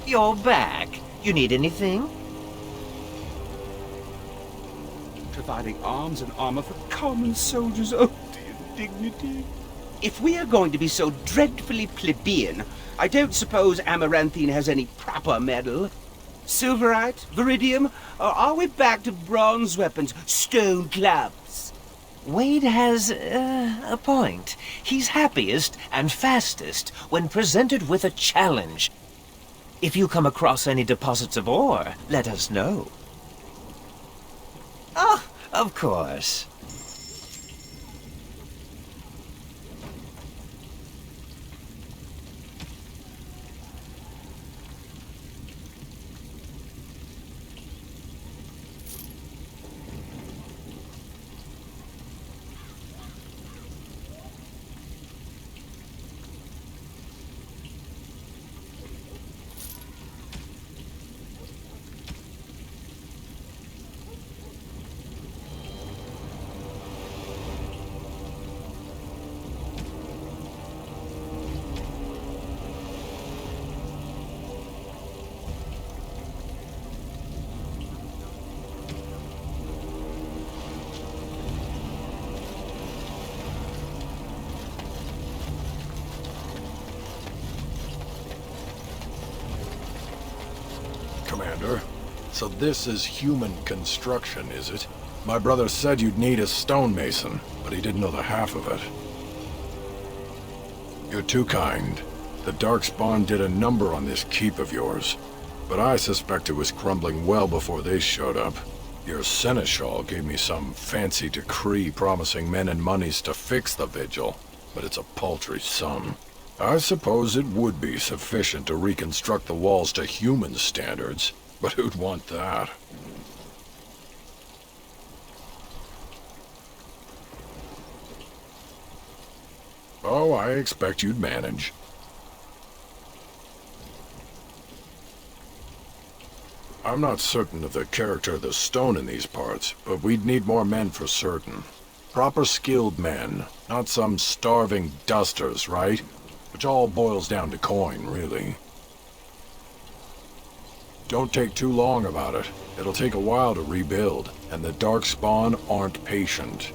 You're back. You need anything? Providing arms and armor for common soldiers. Oh, the indignity. If we are going to be so dreadfully plebeian, I don't suppose Amaranthine has any proper metal. Silverite? Viridium? Or are we back to bronze weapons, stone clubs? Wade has a point. He's happiest and fastest when presented with a challenge. If you come across any deposits of ore, let us know. Oh, of course. Commander, so this is human construction, is it? My brother said you'd need a stonemason, but he didn't know the half of it. You're too kind. The Darkspawn did a number on this keep of yours, but I suspect it was crumbling well before they showed up. Your seneschal gave me some fancy decree promising men and monies to fix the vigil, but it's a paltry sum. I suppose it would be sufficient to reconstruct the walls to human standards, but who'd want that? Oh, I expect you'd manage. I'm not certain of the character of the stone in these parts, but we'd need more men for certain. Proper skilled men, not some starving dusters, right? Which all boils down to coin, really. Don't take too long about it. It'll take a while to rebuild, and the Darkspawn aren't patient.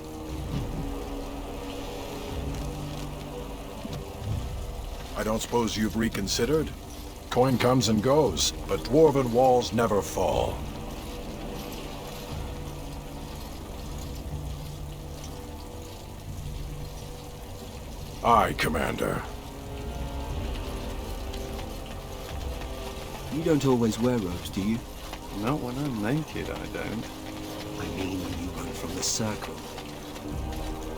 I don't suppose you've reconsidered? Coin comes and goes, but dwarven walls never fall. Aye, Commander. You don't always wear robes, do you? Not when I'm naked, I don't. I mean when you run from the circle.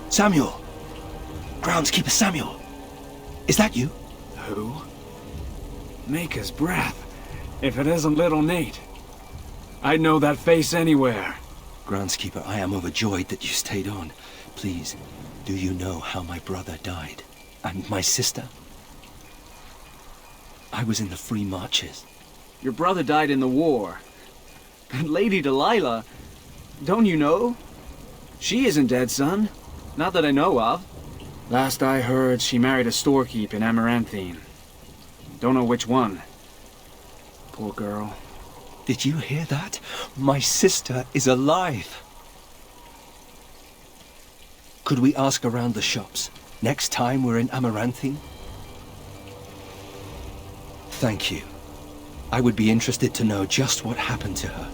Samuel! Groundskeeper Samuel! Is that you? Who? Maker's breath. If it isn't little Nate. I'd know that face anywhere. Groundskeeper, I am overjoyed that you stayed on. Please, do you know how my brother died? And my sister? I was in the Free Marches. Your brother died in the war. And Lady Delilah, don't you know? She isn't dead, son. Not that I know of. Last I heard, she married a storekeep in Amaranthine. Don't know which one. Poor girl. Did you hear that? My sister is alive. Could we ask around the shops next time we're in Amaranthine? Thank you. I would be interested to know just what happened to her.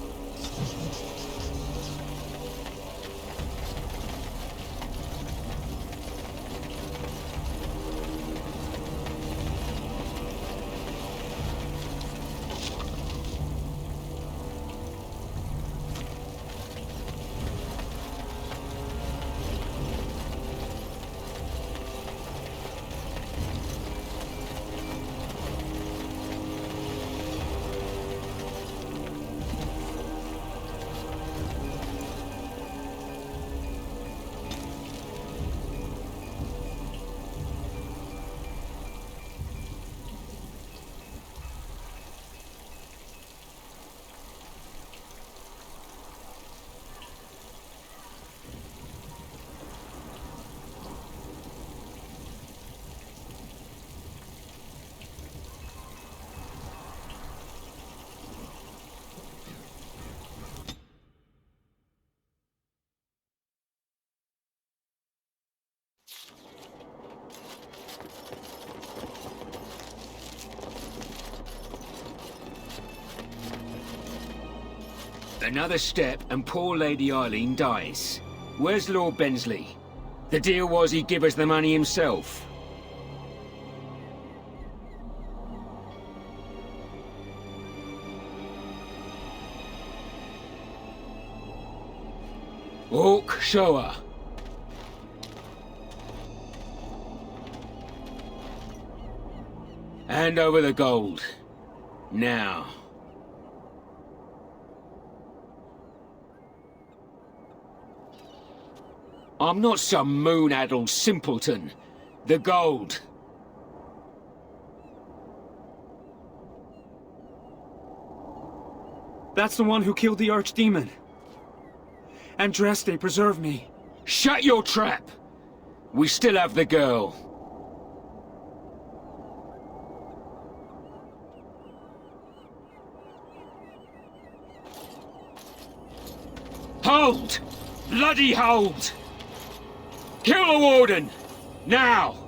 Another step and poor Lady Eileen dies. Where's Lord Bensley? The deal was he'd give us the money himself. Orc, show her. Hand over the gold. Now. I'm not some moon-addled simpleton. The gold. That's the one who killed the archdemon. Andraste, preserve me. Shut your trap! We still have the girl. Hold! Bloody hold! Kill the warden! Now!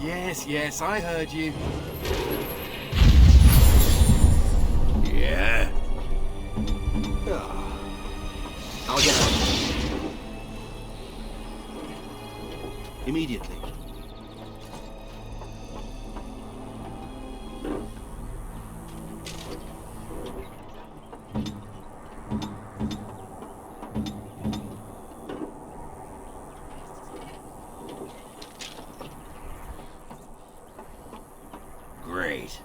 Yes, I heard you. Yeah? I'll get on. Immediately. Great.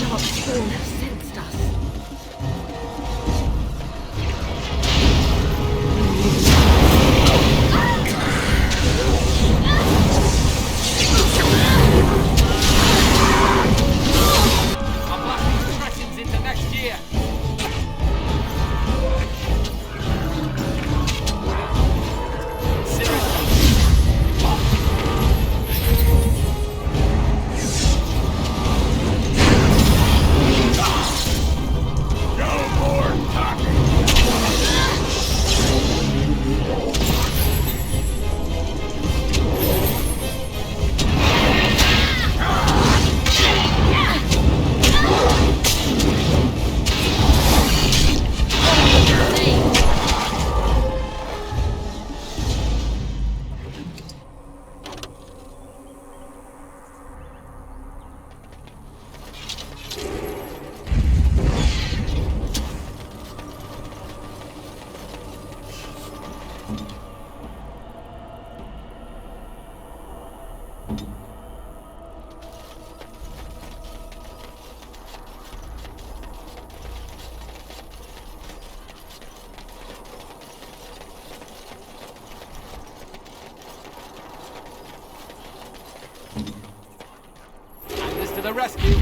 Darkspawn have sensed us. I'll blast these progressions into next year. This to the rescue.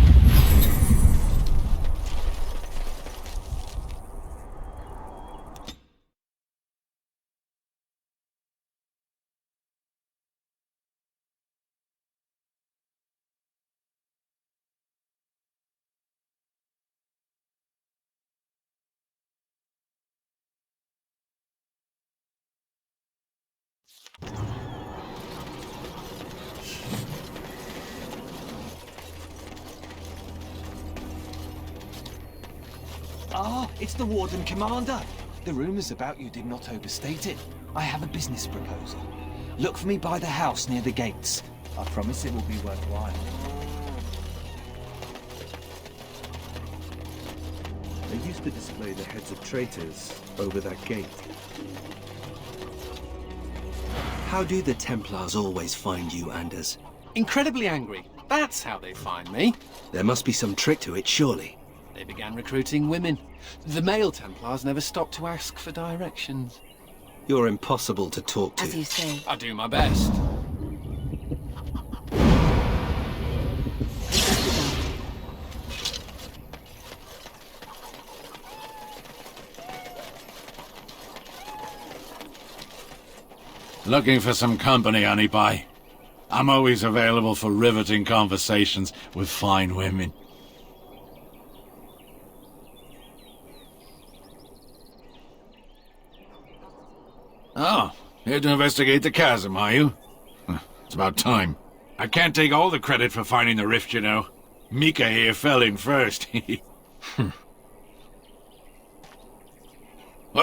Ah, it's the Warden Commander. The rumours about you did not overstate it. I have a business proposal. Look for me by the house near the gates. I promise it will be worthwhile. They used to display the heads of traitors over that gate. How do the Templars always find you, Anders? Incredibly angry. That's how they find me. There must be some trick to it, surely. They began recruiting women. The male Templars never stopped to ask for directions. You're impossible to talk to. As you say. I do my best. Looking for some company, honey pie? I'm always available for riveting conversations with fine women. Oh, here to investigate the chasm, are you? It's about time. I can't take all the credit for finding the rift, you know. Mika here fell in first. Well,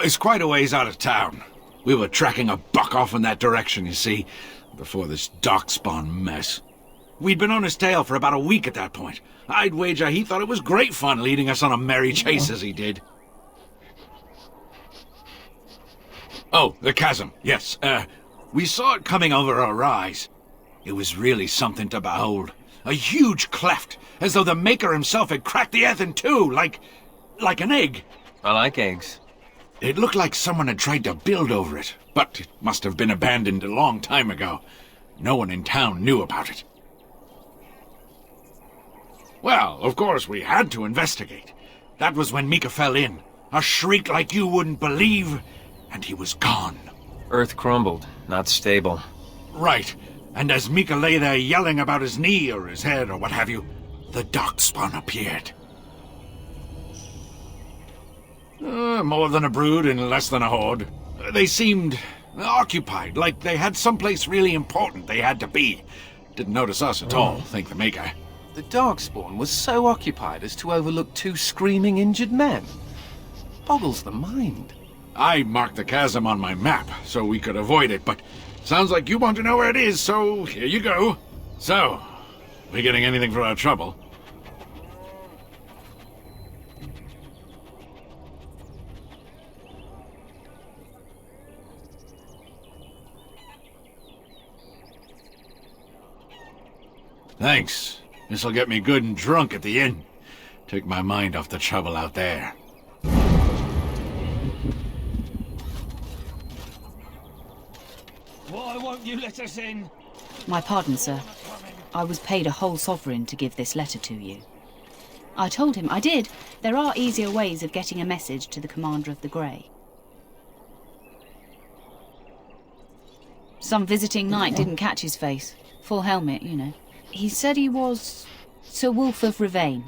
it's quite a ways out of town. We were tracking a buck off in that direction, you see, before this darkspawn mess. We'd been on his tail for about a week at that point. I'd wager he thought it was great fun leading us on a merry chase as he did. Oh, the chasm, yes. We saw it coming over a rise. It was really something to behold. A huge cleft, as though the Maker himself had cracked the earth in two, like an egg. I like eggs. It looked like someone had tried to build over it, but it must have been abandoned a long time ago. No one in town knew about it. Well, of course, we had to investigate. That was when Mika fell in. A shriek like you wouldn't believe, and he was gone. Earth crumbled, not stable. Right. And as Mika lay there yelling about his knee or his head or what have you, the darkspawn appeared. More than a brood and less than a horde. They seemed occupied, like they had someplace really important they had to be. Didn't notice us at all, thank the Maker. The Darkspawn was so occupied as to overlook 2 screaming injured men. Boggles the mind. I marked the chasm on my map so we could avoid it, but sounds like you want to know where it is, so here you go. So, we getting anything for our trouble? Thanks. This'll get me good and drunk at the inn. Take my mind off the trouble out there. Why won't you let us in? My pardon, sir. I was paid a whole sovereign to give this letter to you. I told him I did. There are easier ways of getting a message to the Commander of the Grey. Some visiting knight didn't catch his face. Full helmet, you know. He said he was Sir Wolf of Ravane.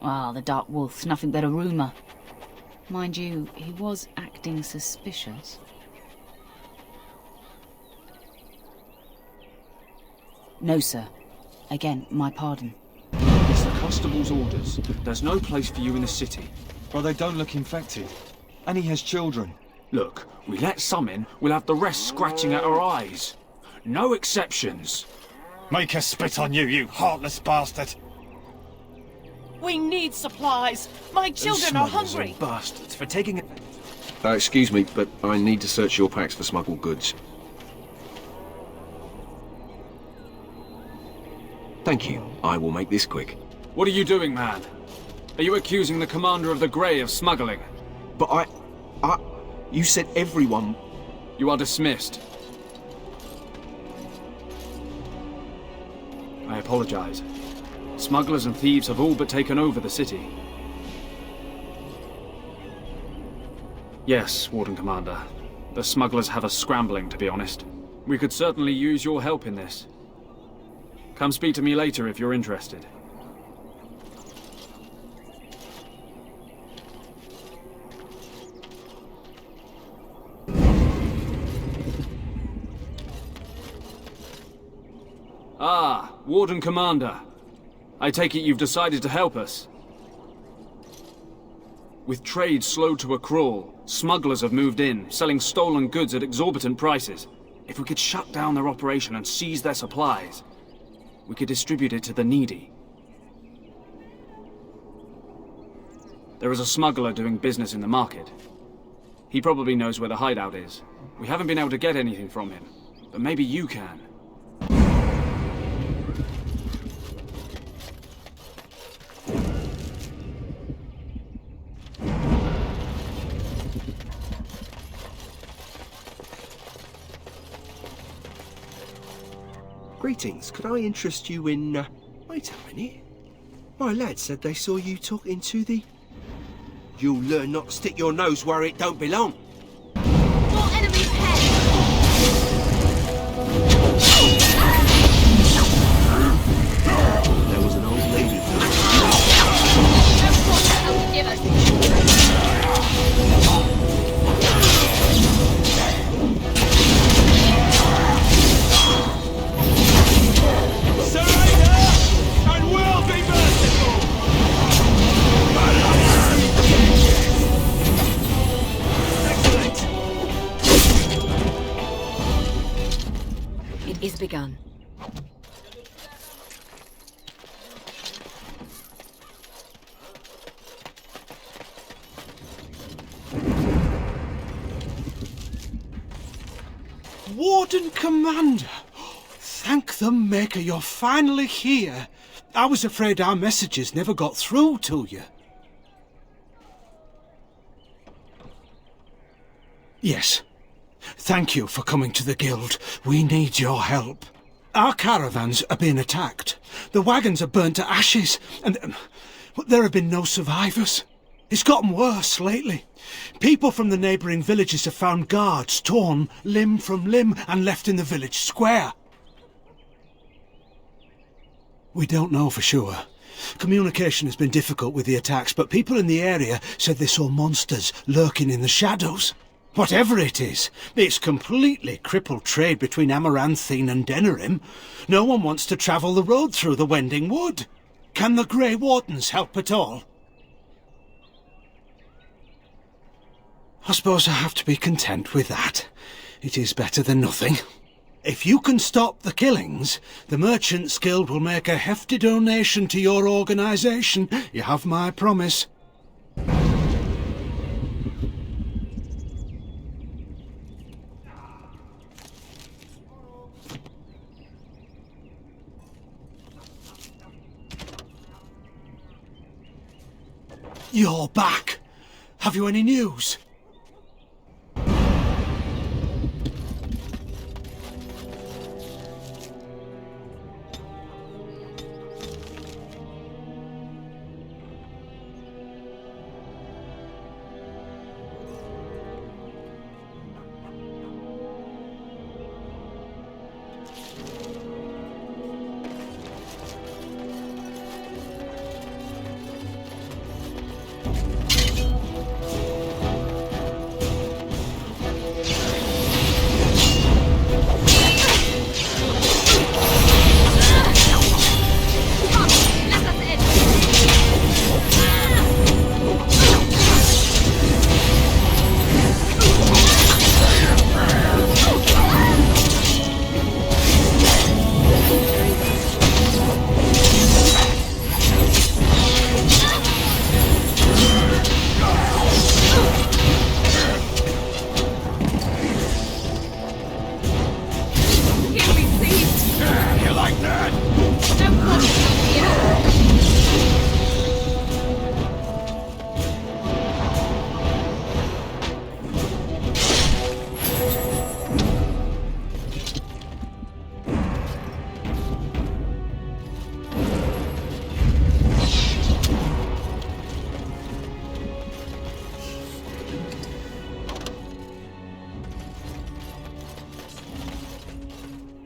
Ah, the Dark Wolf's nothing but a rumour. Mind you, he was acting suspicious. No, sir. Again, my pardon. It's the constable's orders. There's no place for you in the city. Well, they don't look infected. And he has children. Look, we let some in, we'll have the rest scratching at our eyes. No exceptions. Make us spit on you, you heartless bastard! We need supplies. My children are hungry. Bastards for taking it. Excuse me, but I need to search your packs for smuggled goods. Thank you. I will make this quick. What are you doing, man? Are you accusing the Commander of the Grey of smuggling? But you said everyone... You are dismissed. I apologize. Smugglers and thieves have all but taken over the city. Yes, Warden Commander. The smugglers have us scrambling, to be honest. We could certainly use your help in this. Come speak to me later if you're interested. Ah, Warden Commander. I take it you've decided to help us. With trade slowed to a crawl, smugglers have moved in, selling stolen goods at exorbitant prices. If we could shut down their operation and seize their supplies, we could distribute it to the needy. There is a smuggler doing business in the market. He probably knows where the hideout is. We haven't been able to get anything from him, but maybe you can. Greetings, could I interest you in, Wait a minute. My lad said they saw you talking to the... You'll learn not to stick your nose where it don't belong. More enemies ahead! There was an old lady. Don't want to help give us. Is begun. Warden Commander! Thank the Maker you're finally here. I was afraid our messages never got through to you. Yes. Thank you for coming to the Guild. We need your help. Our caravans are being attacked. The wagons are burnt to ashes, and there have been no survivors. It's gotten worse lately. People from the neighbouring villages have found guards torn limb from limb and left in the village square. We don't know for sure. Communication has been difficult with the attacks, but people in the area said they saw monsters lurking in the shadows. Whatever it is, it's completely crippled trade between Amaranthine and Denerim. No one wants to travel the road through the Wending Wood. Can the Grey Wardens help at all? I suppose I have to be content with that. It is better than nothing. If you can stop the killings, the Merchants Guild will make a hefty donation to your organisation. You have my promise. You're back. Have you any news?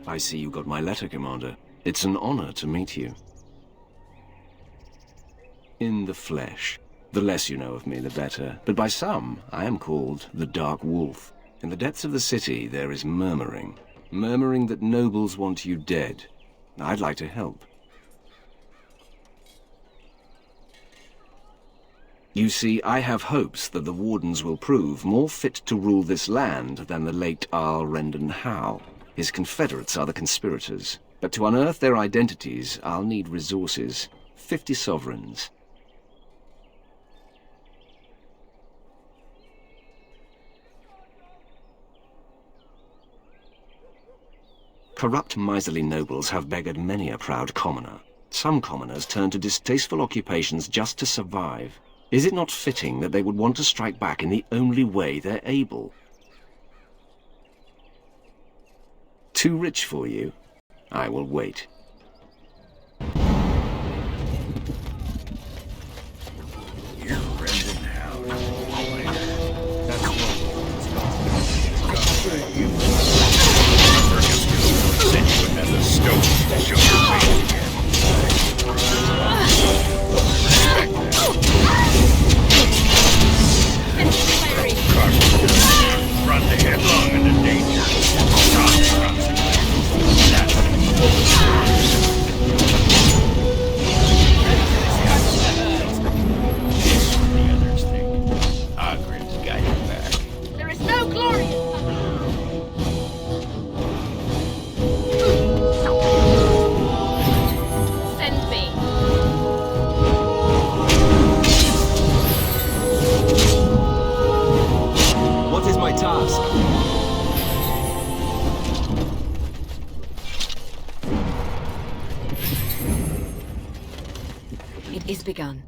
I see you got my letter, Commander. It's an honor to meet you. In the flesh. The less you know of me, the better. But by some, I am called the Dark Wolf. In the depths of the city, there is murmuring. Murmuring that nobles want you dead. I'd like to help. You see, I have hopes that the Wardens will prove more fit to rule this land than the late Arl Rendon Howe. His confederates are the conspirators. But to unearth their identities, I'll need resources. 50 sovereigns. Corrupt, miserly nobles have beggared many a proud commoner. Some commoners turn to distasteful occupations just to survive. Is it not fitting that they would want to strike back in the only way they're able? Too rich for you? I will wait. You're Rendon Howe. That's Send you another stone to show your face again. Run the headlong into danger. The others think Ogren's got your back. There is no glory in Send me. What is my task? It is begun.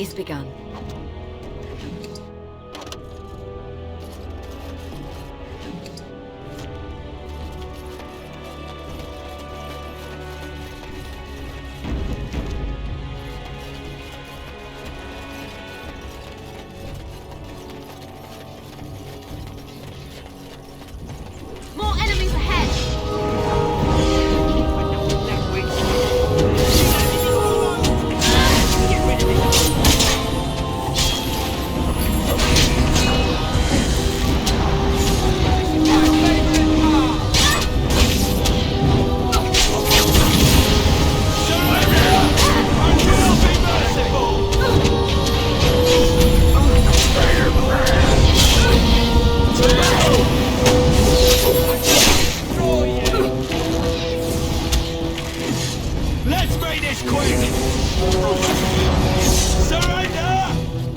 is begun. More enemies ahead! Let's make this quick! Surrender!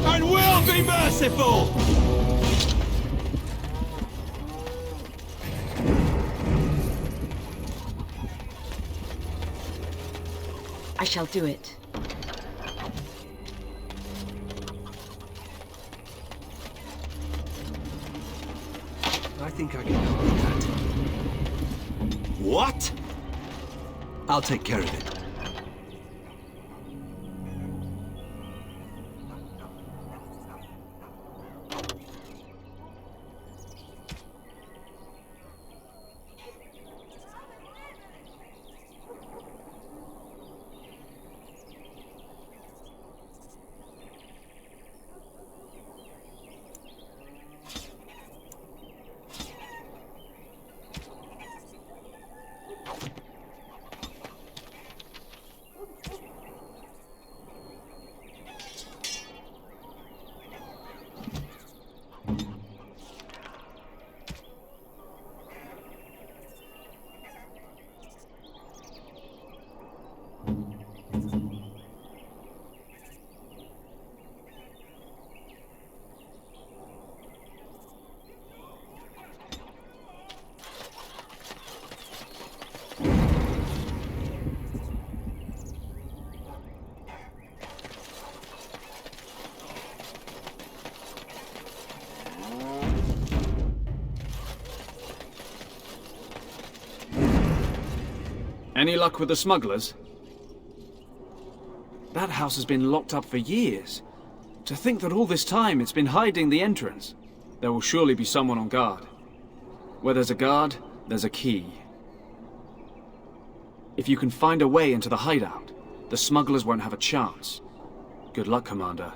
And we'll be merciful! I shall do it. I think I can help with that. What? I'll take care of it. Any luck with the smugglers? That house has been locked up for years. To think that all this time it's been hiding the entrance. There will surely be someone on guard. Where there's a guard, there's a key. If you can find a way into the hideout, the smugglers won't have a chance. Good luck, Commander.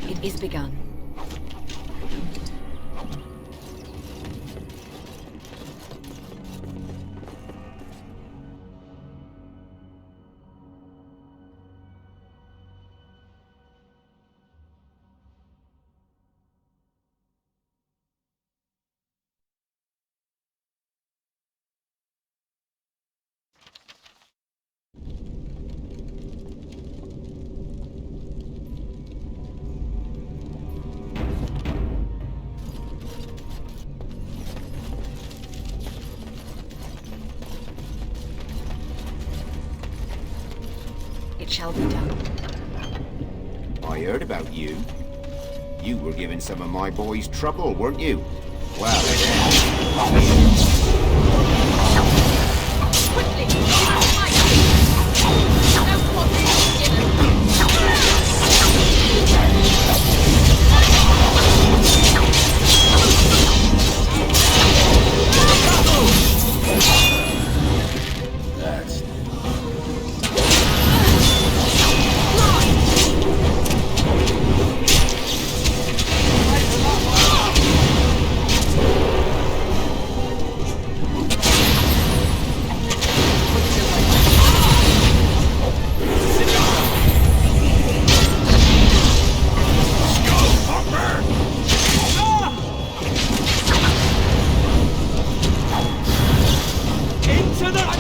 It is begun. It shall be done. I heard about you. You were giving some of my boys trouble, weren't you? Well, To the destroy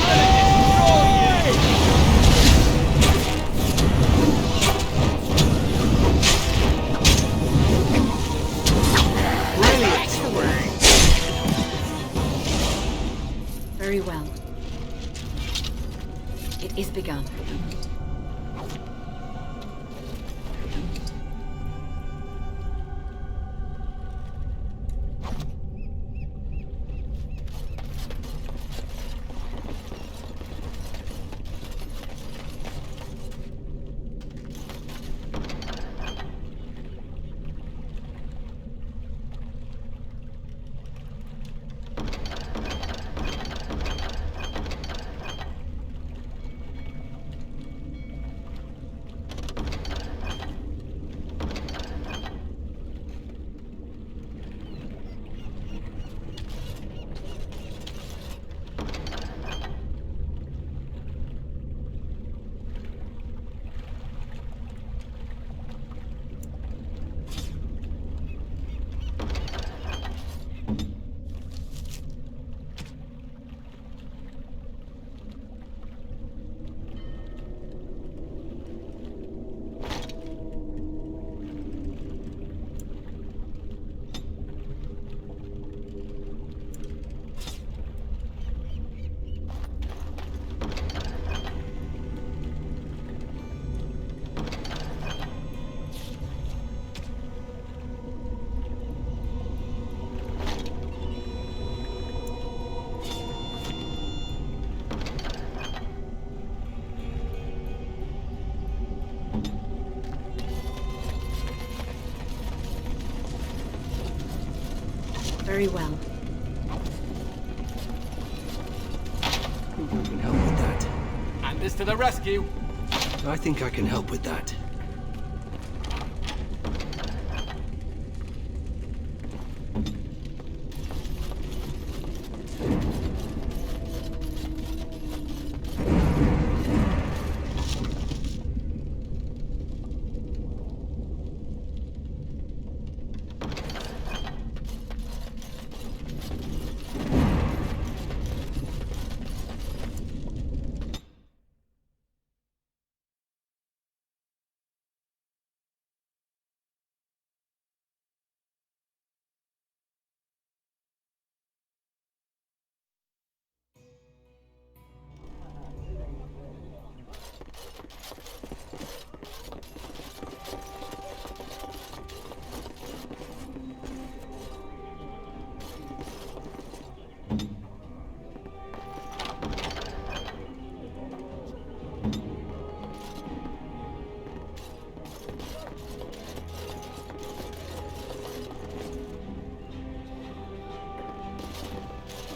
Very well. It is begun. Very well. I think I can help with that. And this to the rescue. I think I can help with that.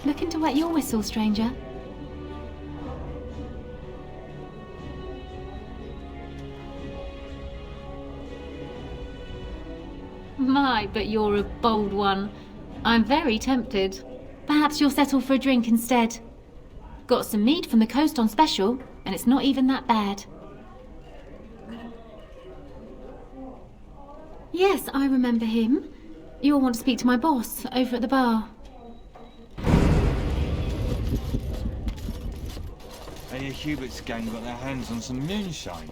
Looking to wet your whistle, stranger? My, but you're a bold one. I'm very tempted. Perhaps you'll settle for a drink instead. Got some mead from the coast on special, and it's not even that bad. Yes, I remember him. You'll want to speak to my boss over at the bar. I hear Hubert's gang got their hands on some moonshine.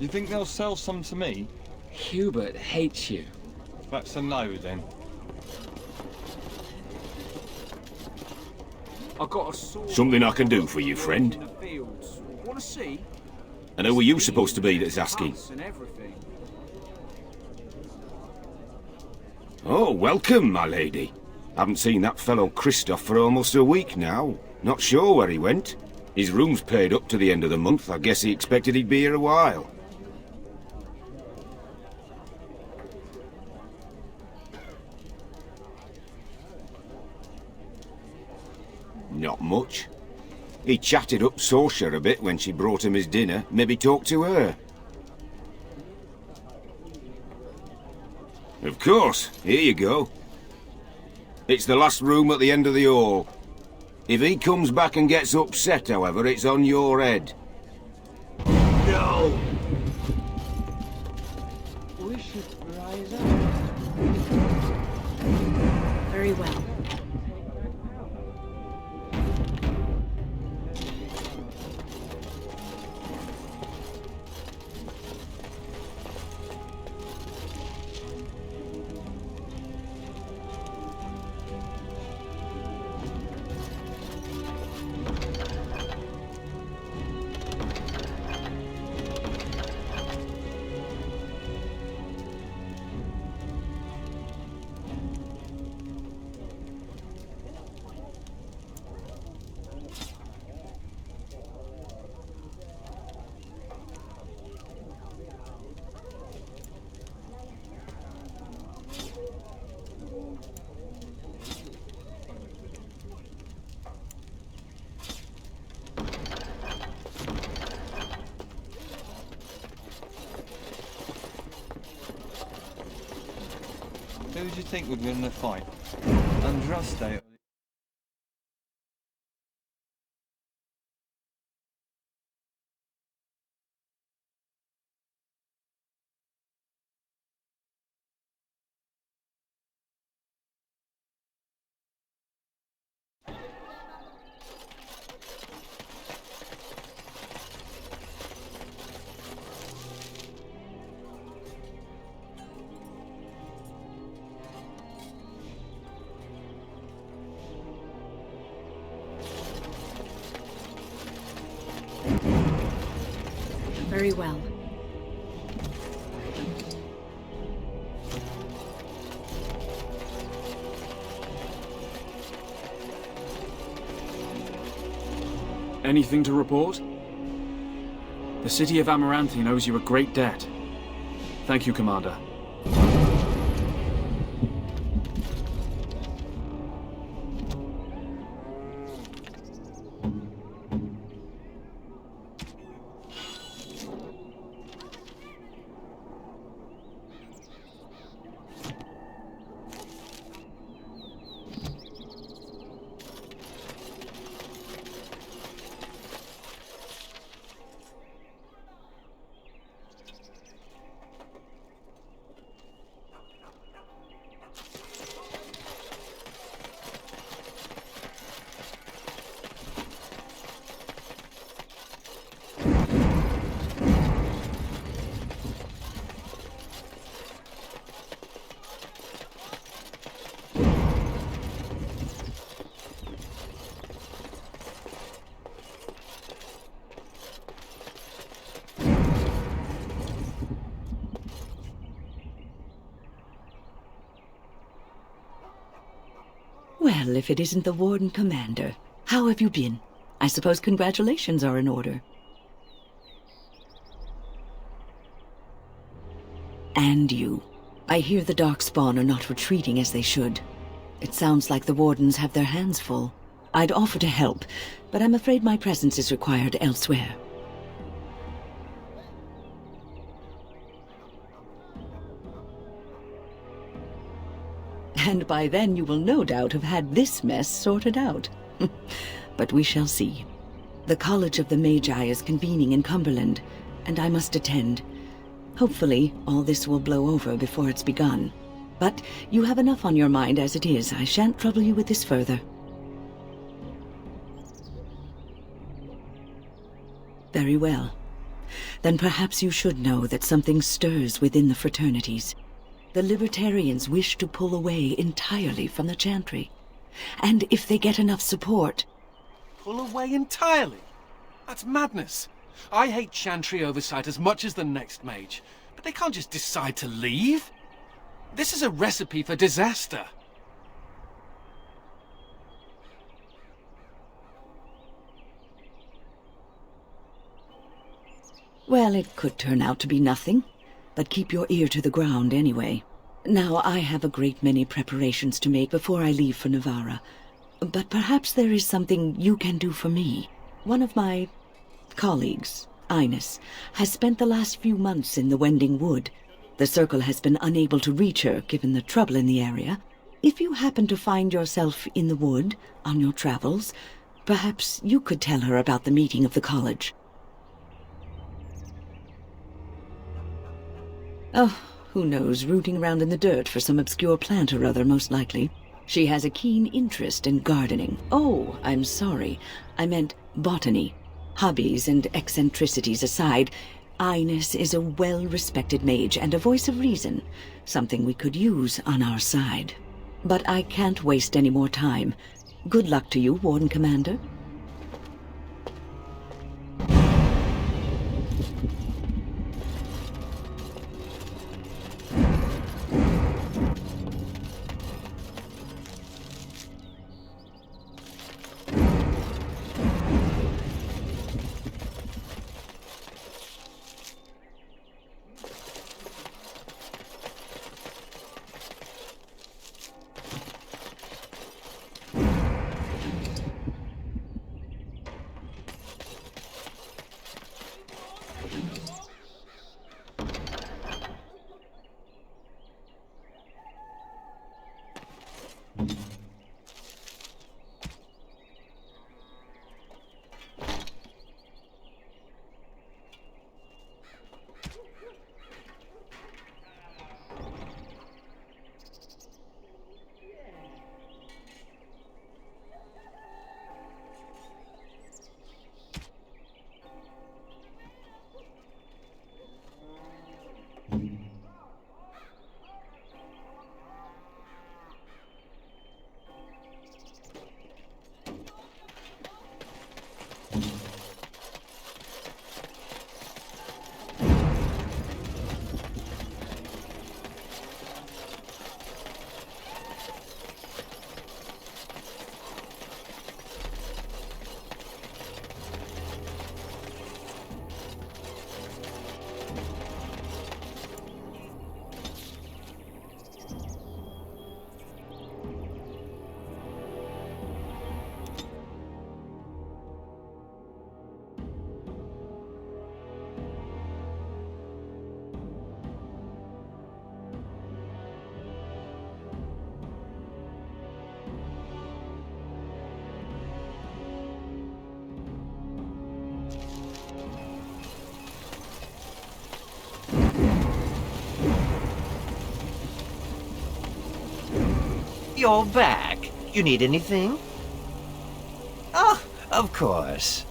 You think they'll sell some to me? Hubert hates you. That's a no, then. I got a sword. Something I can do for you, friend. Want to see? And who are you supposed to be that's asking? And everything. Oh, welcome, my lady. Haven't seen that fellow Christoph for almost a week now. Not sure where he went. His room's paid up to the end of the month. I guess he expected he'd be here a while. Not much. He chatted up Sorsha a bit when she brought him his dinner. Maybe talked to her. Of course. Here you go. It's the last room at the end of the hall. If he comes back and gets upset, however, it's on your head. No! We should rise up. Very well. Who do you think would win the fight? Andraste? Very well. Anything to report? The city of Amaranthine owes you a great debt. Thank you, Commander. Well, if it isn't the Warden Commander, how have you been? I suppose congratulations are in order. And you. I hear the Darkspawn are not retreating as they should. It sounds like the Wardens have their hands full. I'd offer to help, but I'm afraid my presence is required elsewhere. And by then you will no doubt have had this mess sorted out. But we shall see. The College of the Magi is convening in Cumberland, and I must attend. Hopefully, all this will blow over before it's begun. But you have enough on your mind as it is. I shan't trouble you with this further. Very well. Then perhaps you should know that something stirs within the fraternities. The Libertarians wish to pull away entirely from the Chantry. And if they get enough support... Pull away entirely? That's madness. I hate Chantry oversight as much as the next mage, but they can't just decide to leave. This is a recipe for disaster. Well, it could turn out to be nothing. But keep your ear to the ground anyway. Now, I have a great many preparations to make before I leave for Navarra. But perhaps there is something you can do for me. One of my colleagues, Ines, has spent the last few months in the Wending Wood. The Circle has been unable to reach her, given the trouble in the area. If you happen to find yourself in the wood on your travels, perhaps you could tell her about the meeting of the college. Oh, who knows, rooting around in the dirt for some obscure plant or other, most likely. She has a keen interest in gardening. Oh, I'm sorry. I meant botany. Hobbies and eccentricities aside, Ines is a well-respected mage and a voice of reason, something we could use on our side. But I can't waste any more time. Good luck to you, Warden Commander. You're back. You need anything? Oh, of course.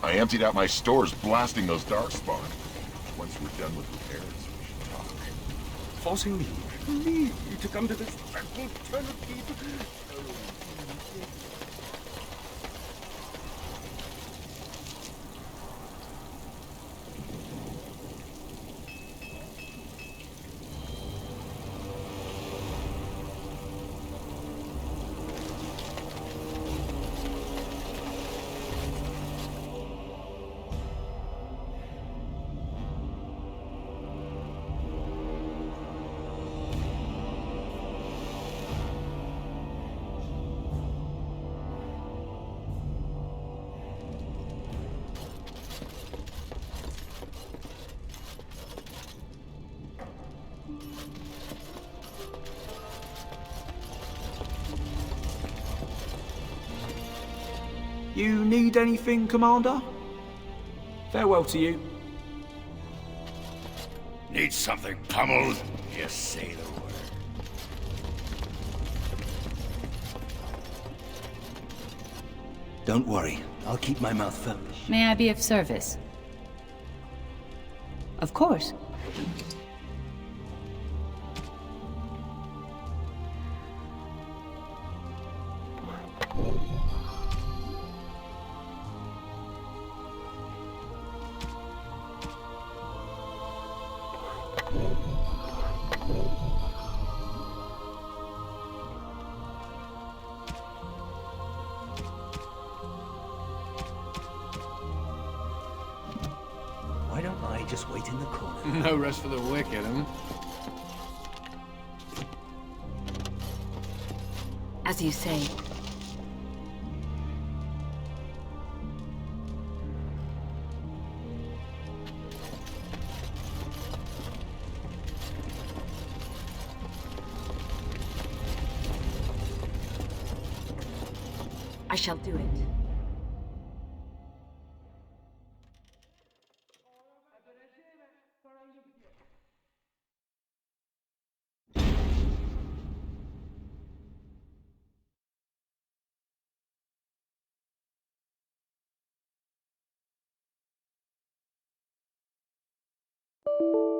I emptied out my stores blasting those darkspawn. Once we're done with repairs, we should talk. Forcing me to come to this dreadful turn of keep. You need anything, Commander? Farewell to you. Need something pummeled? Just say the word. Don't worry, I'll keep my mouth shut. May I be of service? Of course. Why don't I just wait in the corner? No rest for the wicked, huh? As you say. I shall do it. You